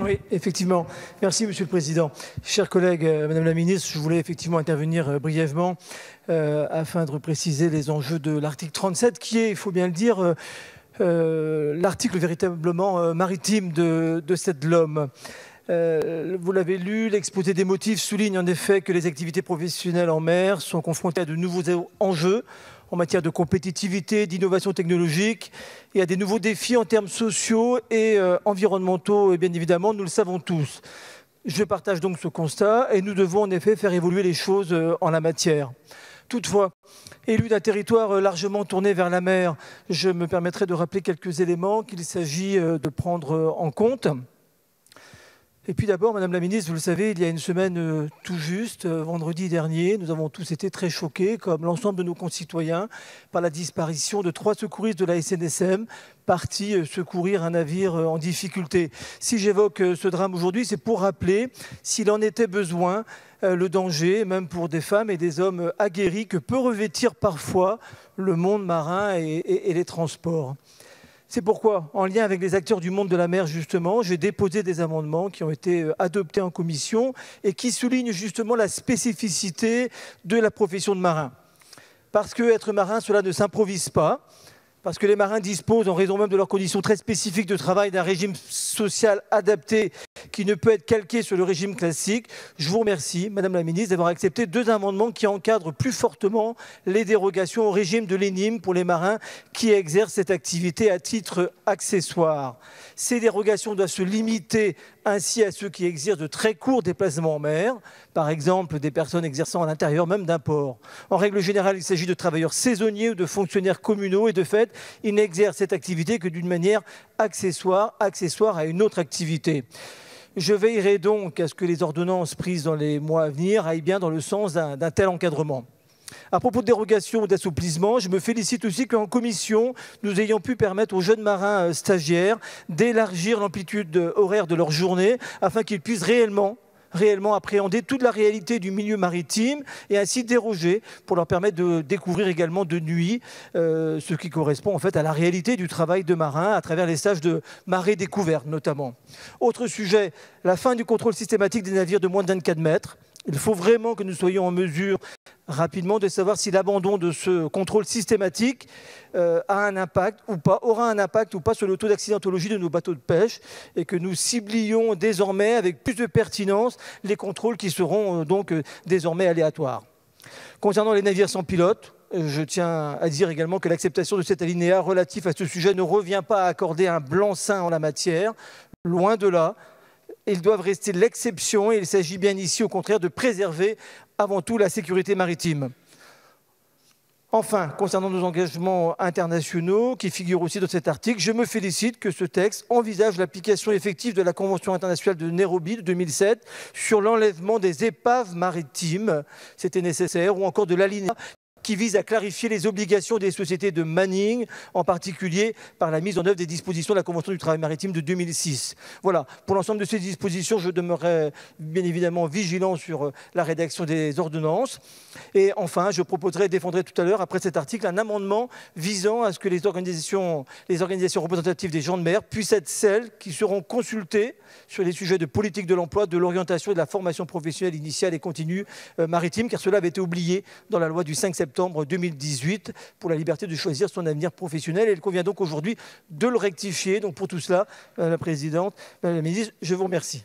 Oui, effectivement. Merci, Monsieur le Président. Chers collègues, Madame la Ministre, je voulais effectivement intervenir brièvement afin de préciser les enjeux de l'article 37, qui est, il faut bien le dire, l'article véritablement maritime de cette LOM. Vous l'avez lu, l'exposé des motifs souligne en effet que les activités professionnelles en mer sont confrontées à de nouveaux enjeux en matière de compétitivité, d'innovation technologique et à des nouveaux défis en termes sociaux et environnementaux, et bien évidemment, nous le savons tous. Je partage donc ce constat et nous devons en effet faire évoluer les choses en la matière. Toutefois, élu d'un territoire largement tourné vers la mer, je me permettrai de rappeler quelques éléments qu'il s'agit de prendre en compte. Et puis d'abord, Madame la Ministre, vous le savez, il y a une semaine tout juste, vendredi dernier, nous avons tous été très choqués, comme l'ensemble de nos concitoyens, par la disparition de 3 secouristes de la SNSM, partis secourir un navire en difficulté. Si j'évoque ce drame aujourd'hui, c'est pour rappeler, s'il en était besoin, le danger, même pour des femmes et des hommes aguerris, que peut revêtir parfois le monde marin et les transports. C'est pourquoi, en lien avec les acteurs du monde de la mer, justement, j'ai déposé des amendements qui ont été adoptés en commission et qui soulignent justement la spécificité de la profession de marin. Parce que être marin, cela ne s'improvise pas. Parce que les marins disposent, en raison même de leurs conditions très spécifiques de travail, d'un régime social adapté qui ne peut être calqué sur le régime classique. Je vous remercie, Madame la Ministre, d'avoir accepté 2 amendements qui encadrent plus fortement les dérogations au régime de l'ENIM pour les marins qui exercent cette activité à titre accessoire. Ces dérogations doivent se limiter ainsi à ceux qui exercent de très courts déplacements en mer, par exemple des personnes exerçant à l'intérieur même d'un port. En règle générale, il s'agit de travailleurs saisonniers ou de fonctionnaires communaux et de fait, ils n'exercent cette activité que d'une manière accessoire à une autre activité. Je veillerai donc à ce que les ordonnances prises dans les mois à venir aillent bien dans le sens d'un tel encadrement. À propos de dérogation ou d'assouplissement, je me félicite aussi qu'en commission, nous ayons pu permettre aux jeunes marins stagiaires d'élargir l'amplitude horaire de leur journée afin qu'ils puissent réellement appréhender toute la réalité du milieu maritime et ainsi déroger pour leur permettre de découvrir également de nuit ce qui correspond en fait à la réalité du travail de marin à travers les stages de marée découverte notamment. Autre sujet, la fin du contrôle systématique des navires de moins de 24 mètres. Il faut vraiment que nous soyons en mesure rapidement de savoir si l'abandon de ce contrôle systématique aura un impact ou pas sur le taux d'accidentologie de nos bateaux de pêche et que nous ciblions désormais avec plus de pertinence les contrôles qui seront donc désormais aléatoires. Concernant les navires sans pilote, je tiens à dire également que l'acceptation de cet alinéa relatif à ce sujet ne revient pas à accorder un blanc-seing en la matière, loin de là. Ils doivent rester l'exception et il s'agit bien ici au contraire de préserver avant tout la sécurité maritime. Enfin, concernant nos engagements internationaux qui figurent aussi dans cet article, je me félicite que ce texte envisage l'application effective de la Convention internationale de Nairobi de 2007 sur l'enlèvement des épaves maritimes, c'était nécessaire, ou encore de l'alinéa qui vise à clarifier les obligations des sociétés de manning, en particulier par la mise en œuvre des dispositions de la Convention du travail maritime de 2006. Voilà, pour l'ensemble de ces dispositions, je demeurerai bien évidemment vigilant sur la rédaction des ordonnances. Et enfin, je proposerai et défendrai tout à l'heure, après cet article, un amendement visant à ce que les organisations représentatives des gens de mer puissent être celles qui seront consultées sur les sujets de politique de l'emploi, de l'orientation et de la formation professionnelle initiale et continue maritime, car cela avait été oublié dans la loi du 5 septembre 2018 pour la liberté de choisir son avenir professionnel. Et il convient donc aujourd'hui de le rectifier. Donc pour tout cela, Madame la Présidente, Madame la Ministre, je vous remercie.